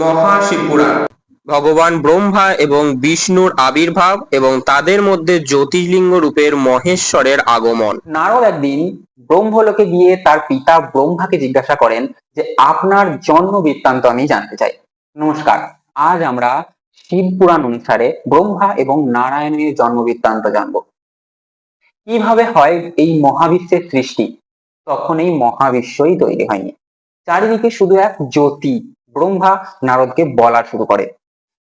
মহাশিবপুরাণ ভগবান ব্রহ্মা এবং বিষ্ণুর আবির্ভাব এবং তাদের মধ্যে জ্যোতির্লিঙ্গ রূপের মহেশ্বরের আগমন। নারদ একদিন ব্রহ্মলোকে গিয়ে তার পিতা ব্রহ্মাকে জিজ্ঞাসা করেন যে আপনার জন্ম বৃত্তান্ত আমি জানতে চাই। নমস্কার, আজ আমরা শিব পুরাণ অনুসারে ব্রহ্মা এবং নারায়ণের জন্ম বৃত্তান্ত জানবো। কিভাবে হয় এই মহাবিশ্বের সৃষ্টি? তখন এই মহাবিশ্বই তৈরি হয়নি, চারিদিকে শুধু এক জ্যোতি। ব্রহ্মা নারদকে বলা শুরু করে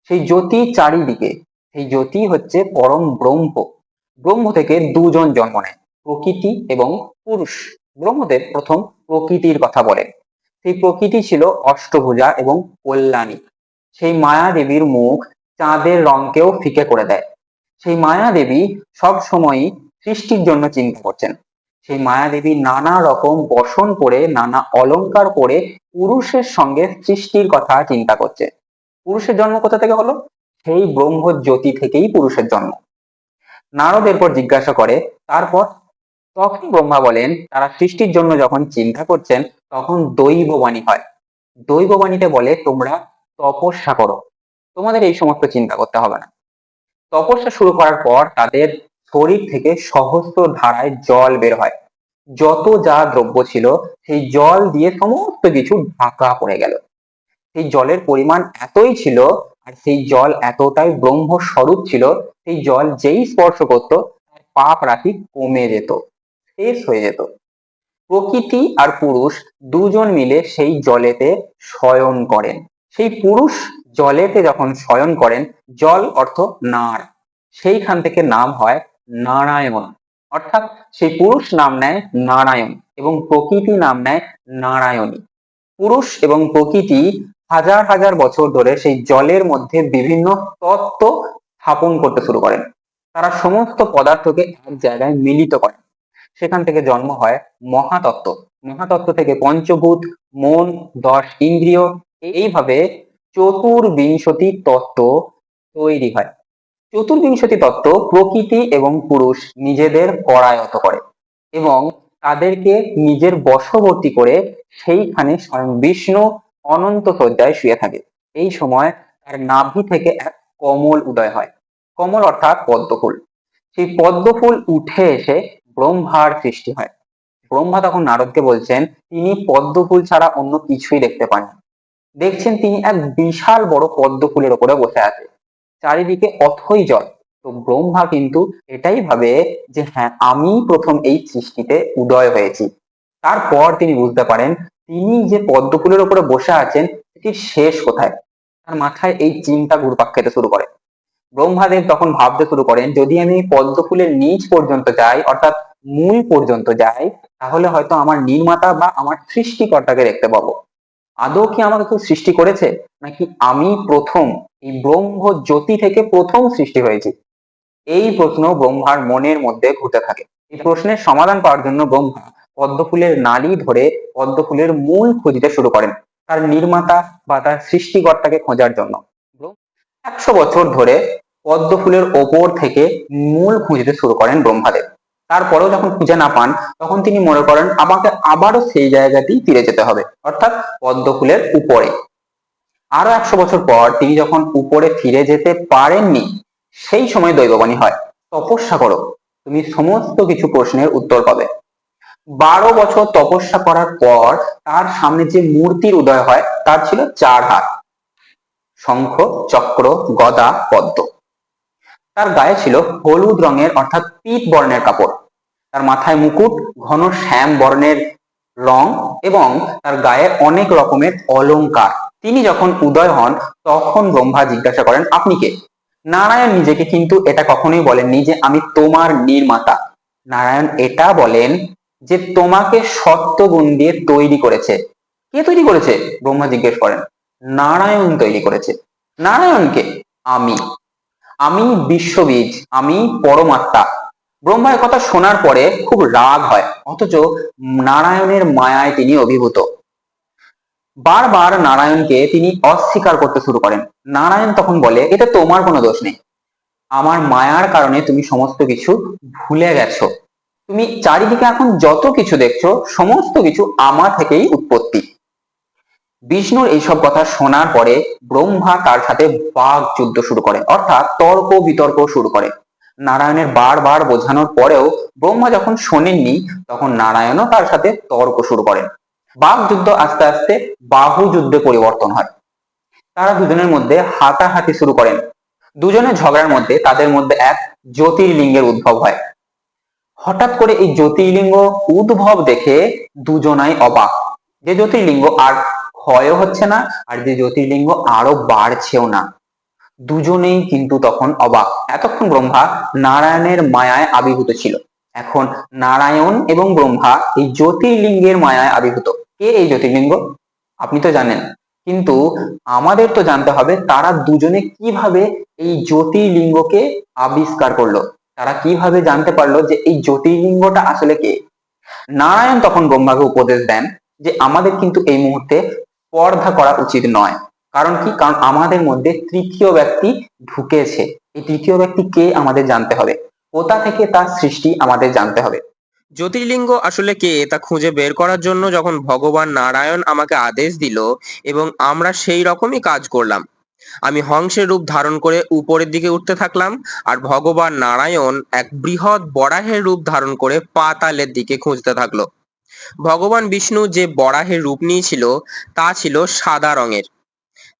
সেই জ্যোতি চারিদিকে, সেই জ্যোতি হচ্ছে পরম ব্রহ্ম। ব্রহ্ম থেকে দুজন জন্ম নেয়, প্রকৃতি এবং পুরুষ। ব্রহ্মদেব প্রথম প্রকৃতির কথা বলেন। সেই প্রকৃতি ছিল অষ্টভুজা এবং কল্যাণী। সেই মায়া দেবীর মুখ চাঁদের রংকেও ফিকে করে দেয়। সেই মায়া দেবী সব সময়ই সৃষ্টির জন্য চিন্তা করছেন। সেই মায়া দেবী নানা রকম বসন করে, নানা অলংকার করে পুরুষের সঙ্গে সৃষ্টির কথা চিন্তা করছে। পুরুষের জন্ম কোথা থেকে হলো? সেই ব্রহ্ম জ্যোতি থেকেই পুরুষের জন্ম। নারদ এরপর জিজ্ঞাসা করে তারপর? তখন ব্রহ্মা বলেন তারা সৃষ্টির জন্য যখন চিন্তা করছেন তখন দৈববাণী হয়। দৈববাণীতে বলে তোমরা তপস্যা করো, তোমাদের এই সমস্ত চিন্তা করতে হবে না। তপস্যা শুরু করার পর তাদের শরীর থেকে সহস্র ধারায় জল বের হয়। যত যা দ্রব্য ছিল সেই জল দিয়ে সমস্ত কিছু ঢাকা পড়ে গেল। সেই জলের পরিমাণ এতই ছিল আর সেই জল এতটাই ব্রহ্ম স্বরূপ ছিল, সেই জল যেই স্পর্শ করতো তার পাপ রাশি কমে যেত, শেষ হয়ে যেত। প্রকৃতি আর পুরুষ দুজন মিলে সেই জলেতে শয়ন করেন। সেই পুরুষ জলেতে যখন শয়ন করেন, জল অর্থ নার, সেইখান থেকে নাম হয় নারায়ণ। অর্থাৎ সেই পুরুষ নাম নেয় নারায়ণ এবং প্রকৃতি নাম নেয় নারায়ণী। পুরুষ এবং প্রকৃতি হাজার হাজার বছর ধরে সেই জলের মধ্যে বিভিন্ন তত্ত্ব স্থাপন করতে শুরু করেন। তারা সমস্ত পদার্থকে এক জায়গায় মিলিত করেন। সেখান থেকে জন্ম হয় মহাতত্ত্ব। মহাতত্ত্ব থেকে পঞ্চভূত, মন, 10 ইন্দ্রিয়, এইভাবে চতুর্বিংশতি তত্ত্ব তৈরি হয়। চতুর্বিংশতি তত্ত্ব প্রকৃতি এবং পুরুষ নিজেদের করায়ত্ত করে এবং তাদেরকে নিজের বশবর্তী করে সেইখানে স্বয়ং বিষ্ণু অনন্ত শয্যায় শুয়ে থাকে। এই সময় তার নাভি থেকে এক কমল উদয় হয়। কমল অর্থাৎ পদ্মফুল। সেই পদ্মফুল উঠে এসে ব্রহ্মার সৃষ্টি হয়। ব্রহ্মা তখন নারদকে বলছেন তিনি পদ্মফুল ছাড়া অন্য কিছুই দেখতে পান না। দেখছেন তিনি এক বিশাল বড় পদ্মফুলের ওপরে বসে আছে, চারিদিকে অথই জল। তো ব্রহ্মা কিন্তু এটাই ভাবে যে হ্যাঁ, আমি প্রথম এই সৃষ্টিতে উদয় হয়েছি। তারপর তিনি বুঝতে পারেন তিনি যে পদ্মফুলের উপরে বসে আছেন সেটির শেষ কোথায়। তার মাথায় এই চিন্তা ঘুরপাক খেতে শুরু করে। ব্রহ্মাদেব তখন ভাবতে শুরু করেন যদি আমি পদ্মফুলের নিচ পর্যন্ত যাই, অর্থাৎ মূল পর্যন্ত যাই, তাহলে হয়তো আমার নির্মাতা বা আমার সৃষ্টিকর্তাকে দেখতে পাবো। আদৌ কি আমাকে কেউ সৃষ্টি করেছে, নাকি আমি প্রথম এই ব্রহ্ম জ্যোতি থেকে প্রথম সৃষ্টি হয়েছি? এই প্রশ্ন ব্রহ্মার মনের মধ্যে ঘুরতে থাকে। এই প্রশ্নের সমাধান পাওয়ার জন্য ব্রহ্মা পদ্মফুলের নালি ধরে পদ্মফুলের মূল খুঁজতে শুরু করেন, তার নির্মাতা বা তার সৃষ্টিকর্তাকে খোঁজার জন্য। 100 বছর ধরে পদ্মফুলের ওপর থেকে মূল খুঁজতে শুরু করেন ব্রহ্মাদেব। তারপরেও যখন খুঁজে না পান তখন তিনি মনে করেন আমাকে আবারও সেই জায়গাতেই ফিরে যেতে হবে, অর্থাৎ পদ্মফুলের উপরে। আরো 100 বছর পর তিনি যখন উপরে ফিরে যেতে পারেননি, সেই সময় দৈববাণী হয় তপস্যা করো, তুমি সমস্ত কিছু প্রশ্নের উত্তর পাবে। 12 বছর তপস্যা করার পর তার সামনে যে মূর্তির উদয় হয় তার ছিল 4 হাত, শঙ্খ, চক্র, গদা, পদ্ম। তার গায়ে ছিল হলুদ রঙের অর্থাৎ পীত বর্ণের কাপড়। তার মাথায় মুকুট, ঘন শ্যাম বর্ণের রং এবং তার গায়ে অনেক রকমের অলংকার। তিনি যখন উদয় হন তখন ব্রহ্মা জিজ্ঞাসা করেন আপনি কে? নারায়ণ নিজেকে কিন্তু এটা কখনোই বলেননি যে আমি তোমার নির্মাতা। নারায়ণ এটা বলেন যে তোমাকে সত্যগুণ দিয়ে তৈরি করেছে। কে তৈরি করেছে? ব্রহ্মা জিজ্ঞেস করেন। নারায়ণ তৈরি করেছে। নারায়ণকে? আমি আমি বিশ্ববীজ, আমি পরমাত্মা। ব্রহ্মার কথা শোনার পরে খুব রাগ হয়, অথচ নারায়ণের মায়ায় তিনি অভিভূত। বারবার নারায়ণকে তিনি অস্বীকার করতে শুরু করেন। নারায়ণ তখন বলে এটা তোমার কোনো দোষ নেই, আমার মায়ার কারণে তুমি সমস্ত কিছু ভুলে গেছো। তুমি চারিদিকে এখন যত কিছু দেখছো সমস্ত কিছু আমার থেকেই উৎপত্তি। বিষ্ণুর এইসব কথা শোনার পরে ব্রহ্মা তার সাথে বাক যুদ্ধ শুরু করে, অর্থাৎ তর্ক বিতর্ক শুরু করে। নারায়ণের বারবার বোঝানোর পরেও ব্রহ্মা যখন শোনেননি, তখন নারায়ণও তার সাথে তর্ক শুরু করেন। বাক যুদ্ধ আস্তে আস্তে বাহু যুদ্ধে পরিবর্তন হয়। তারা দুজনের মধ্যে হাতাহাতি শুরু করেন। দুজনের ঝগড়ার মধ্যে তাদের মধ্যে এক জ্যোতির্লিঙ্গের উদ্ভব হয়। হঠাৎ করে এই জ্যোতির্লিঙ্গ উদ্ভব দেখে দুজনাই অবাক। যে জ্যোতির্লিঙ্গ আর ক্ষয় হচ্ছে না, আর যে জ্যোতির্লিঙ্গ আরো বাড়ছেও না। দুজনেই কিন্তু তখন অবাক। এতক্ষণ ব্রহ্মা নারায়ণের মায়ায় আবির্ভূত ছিল, এখন নারায়ণ এবং ব্রহ্মা এই জ্যোতির্লিঙ্গের মায়ায় আবির্ভূত। কে এই জ্যোতির্লিঙ্গ? আপনি তো জানেন, কিন্তু আমাদের তো জানতে হবে তারা দুজনে কিভাবে এই জ্যোতির্লিঙ্গকে আবিষ্কার করলো, তারা কিভাবে জানতে পারলো যে এই জ্যোতির্লিঙ্গটা আসলে কে। নারায়ণ তখন ব্রহ্মাকে উপদেশ দেন যে আমাদের কিন্তু এই মুহূর্তে স্পর্ধা করা উচিত নয়। কারণ কি? কারণ আমাদের মধ্যে তৃতীয় ব্যক্তি ঢুকেছে। এই তৃতীয় ব্যক্তি কে আমাদের জানতে হবে, কোথা থেকে তার সৃষ্টি আমাদের জানতে হবে। জ্যোতির্লিঙ্গ আসলে কে তা খুঁজে বের করার জন্য যখন ভগবান নারায়ণ আমাকে আদেশ দিল এবং আমরা সেই রকমই কাজ করলাম। আমি হংসের রূপ ধারণ করে উপরের দিকে উঠতে থাকলাম, আর ভগবান নারায়ণ এক বৃহৎ বরাহের রূপ ধারণ করে পাতালের দিকে খুঁজতে থাকলো। ভগবান বিষ্ণু যে বরাহের রূপ নিয়েছিল তা ছিল সাদা রঙের।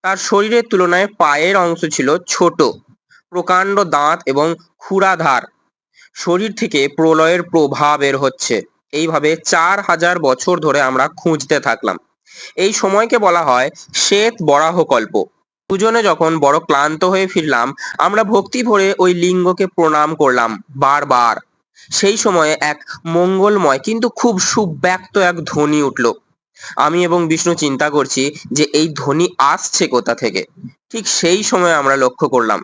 তার শরীরের তুলনায় পায়ের অংশ ছিল ছোট, প্রকাণ্ড দাঁত এবং ক্ষুরাধার। শরীর থেকে প্রলয়ের প্রভাব বের হচ্ছে। এইভাবে 4000 বছর ধরে আমরা খুঁজতে থাকলাম। এই সময়কে বলা হয় শ্বেত বরাহ কল্প। দুজনে যখন বড় ক্লান্ত হয়ে ফিরলাম, আমরা ভক্তি ভরে ওই লিঙ্গকে প্রণাম করলাম বারবার। সেই সময়ে এক মঙ্গলময় কিন্তু খুব সুব্যক্ত এক ধ্বনি উঠল। আমি এবং বিষ্ণু চিন্তা করছি যে এই ধ্বনি আসছে কোথা থেকে। ঠিক সেই সময় আমরা লক্ষ্য করলাম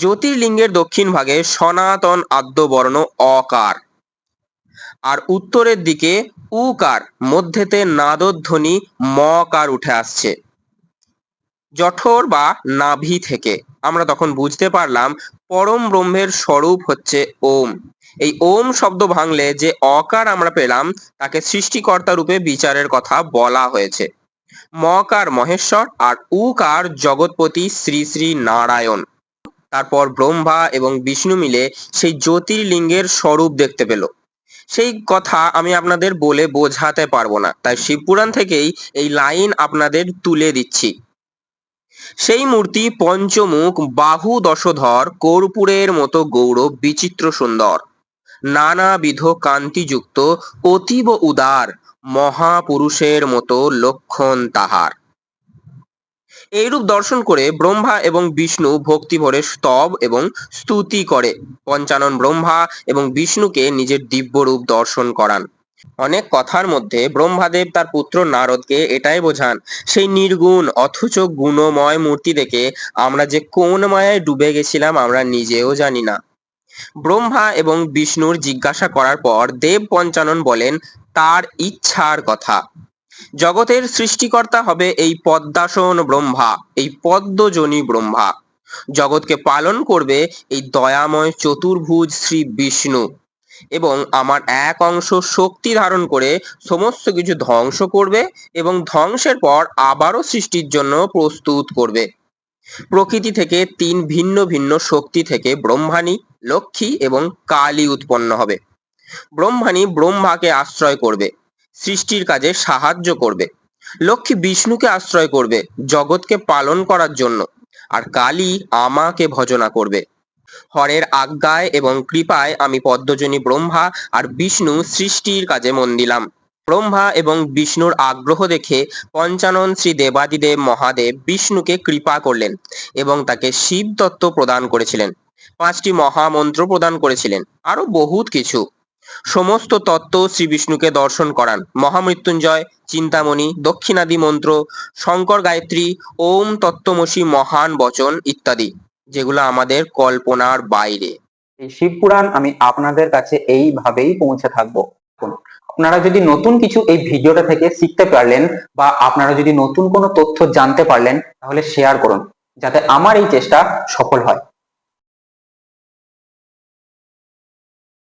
জ্যোতির্লিঙ্গের দক্ষিণ ভাগে সনাতন আদ্যবর্ণ অকার, আর উত্তরের দিকে উকার, মধ্যেতে নাদধ্বনি মকার উঠে আসছে জঠর বা নাভি থেকে। আমরা তখন বুঝতে পারলাম পরম ব্রহ্মের স্বরূপ হচ্ছে ওম। এই ওম শব্দ ভাঙলে যে অকার আমরা পেলাম তাকে সৃষ্টিকর্তা রূপে বিচারের কথা বলা হয়েছে। মকার মহেশ্বর আর উকার জগৎপতি শ্রী শ্রী নারায়ণ। তারপর ব্রহ্মা এবং বিষ্ণু মিলে সেই জ্যোতির্লিঙ্গের স্বরূপ দেখতে পেল। সেই কথা আমি আপনাদের বলে বোঝাতে পারবো না, তাই শিবপুরাণ থেকেই এই লাইন আপনাদের তুলে দিচ্ছি। সেই মূর্তি পঞ্চমুখ, বাহু দশধর, কর্পূরের মতো গৌরব বিচিত্র সুন্দর, নানাবিধ কান্তিযুক্ত, অতীব উদার, মহাপুরুষের মতো লক্ষণ তাহার। এইরূপ দর্শন করে ব্রহ্মা এবং বিষ্ণু ভক্তি ভরে স্তব এবং স্তুতি করে পঞ্চানন ব্রহ্মা এবং বিষ্ণুকে নিজের দিব্য রূপ দর্শন করান। অনেক কথার মধ্যে ব্রহ্মাদেব তার পুত্র নারদকে এটাই বোঝান সেই নির্গুণ অথচ গুণময় মূর্তি দেখে আমরা যে কোন মায়ায় ডুবে গেছিলাম আমরা নিজেও জানি না। ব্রহ্মা এবং বিষ্ণুর জিজ্ঞাসা করার পর দেব পঞ্চানন বলেন তার ইচ্ছার কথা। জগতের সৃষ্টিকর্তা হবে এই পদ্মাসন ব্রহ্মা, এই পদ্মজনী ব্রহ্মা। জগৎকে পালন করবে এই দয়াময় চতুর্ভুজ শ্রী বিষ্ণু, এবং আমার এক অংশ শক্তি ধারণ করে সমস্ত কিছু ধ্বংস করবে এবং ধ্বংসের পর আবারও সৃষ্টির জন্য প্রস্তুত করবে। প্রকৃতি থেকে 3 ভিন্ন ভিন্ন শক্তি থেকে ব্রহ্মাণী, লক্ষ্মী এবং কালী উৎপন্ন হবে। ব্রহ্মাণী ব্রহ্মাকে আশ্রয় করবে, সৃষ্টির কাজে সাহায্য করবে। লক্ষ্মী বিষ্ণুকে আশ্রয় করবে জগৎকে পালন করার জন্য, আর কালী আমাকে ভজনা করবে। হরের আজ্ঞায় এবং কৃপায় আমি পদ্মজনী ব্রহ্মা আর বিষ্ণু সৃষ্টির কাজে মন দিলাম। ব্রহ্মা এবং বিষ্ণুর আগ্রহ দেখে পঞ্চানন শ্রী দেবাদিদেব মহাদেব বিষ্ণুকে কৃপা করলেন এবং তাকে শিব তত্ত্ব প্রদান করেছিলেন, 5টি মহামন্ত্র প্রদান করেছিলেন, আরো বহুত কিছু। সমস্ত তত্ত্ব শ্রী বিষ্ণুকে দর্শন করান। মহামৃত্যুঞ্জয়, চিন্তামণি, দক্ষিণাদি মন্ত্র, শঙ্কর গায়ত্রী, ওম তত্ত্বমসি মহান বচন ইত্যাদি, যেগুলো আমাদের কল্পনার বাইরে। এই শিবপুরাণ আমি আপনাদের কাছে এইভাবেই পৌঁছে থাকবো। আপনারা যদি নতুন কিছু এই ভিডিওটা থেকে শিখতে পারলেন, বা আপনারা যদি নতুন কোনো তথ্য জানতে পারলেন, তাহলে শেয়ার করুন যাতে আমার এই চেষ্টা সফল হয়।